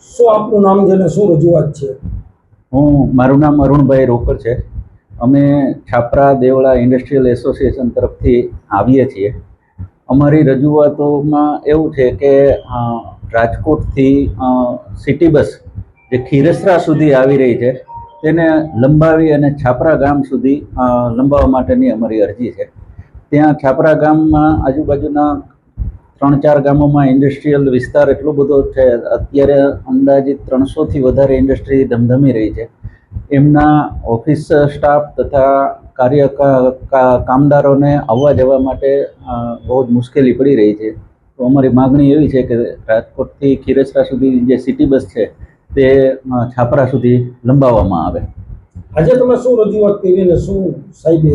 શું આપનું નામ છે ને શું રજૂઆત છે? મારું નામ અરુણભાઈ રોકડ છે. અમે છાપરા દેવળા ઇન્ડસ્ટ્રીયલ એસોસિએશન તરફથી આવીએ છીએ. અમારી રજૂઆતોમાં એવું છે કે રાજકોટથી સિટી બસ જે ખીરસરા સુધી આવી રહી છે તેને લંબાવી અને છાપરા ગામ સુધી લંબાવવા માટેની અમારી અરજી છે. ત્યાં છાપરા ગામમાં આજુબાજુના 3-4 ગામોમાં ઇન્ડસ્ટ્રીયલ વિસ્તાર એટલો બધો છે. અત્યારે અંદાજિત 300થી વધારે ઇન્ડસ્ટ્રી ધમધમી રહી છે. એમના ઓફિસ સ્ટાફ તથા કામદારોને આવવા જવા માટે બહુ જ મુશ્કેલી પડી રહી છે. તો અમારી માગણી એવી છે કે રાજકોટથી ખીરસરા સુધી જે સિટી બસ છે તે છાપરા સુધી લંબાવવામાં આવે. આજે તમે શું રજૂઆત કરી અને શું સાહેબે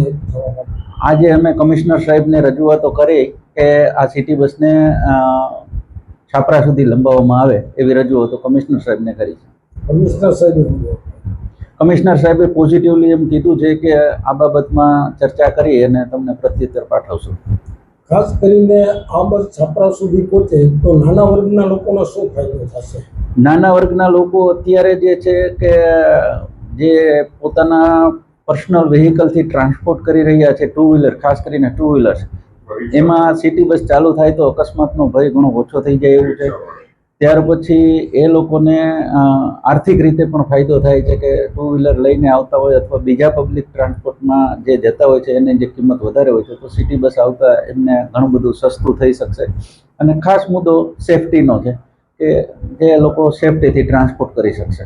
આજે અમે કમિશનર સાહેબને રજૂઆતો કરી કે આ સિટી બસને છાપરા સુધી લંબાવવામાં આવે એવી રજૂઆતો કમિશનર સાહેબને કરી છે. કમિશનર સાહેબે પોઝિટિવલી એમ કીધું છે કે આ બાબતમાં ચર્ચા કરી અને તમને પ્રત્યુત્તર પાઠવશું. ખાસ કરીને આ બસ છાપરા સુધી પહોંચે તો નાના વર્ગના લોકોનો શું ફાયદો થશે? નાના વર્ગના લોકો અત્યારે જે છે કે જે પોતાના પર્સનલ વ્હીકલથી ટ્રાન્સપોર્ટ કરી રહ્યા છે, ટુ વ્હીલર, ખાસ કરીને ટુ વ્હીલર્સ, એમાં સિટી બસ ચાલુ થાય તો અકસ્માતનો ભય ઘણો ઓછો થઈ જાય એવું છે. ત્યાર પછી એ લોકોને આર્થિક રીતે પણ ફાયદો થાય છે કે ટુ વ્હીલર લઈને આવતા હોય અથવા બીજા પબ્લિક ટ્રાન્સપોર્ટમાં જે જતા હોય છે એની જે કિંમત વધારે હોય છે તો સિટી બસ આવતા એમને ઘણું બધું સસ્તું થઈ શકશે. અને ખાસ મુદ્દો સેફટીનો છે કે જે લોકો સેફટીથી ટ્રાન્સપોર્ટ કરી શકશે.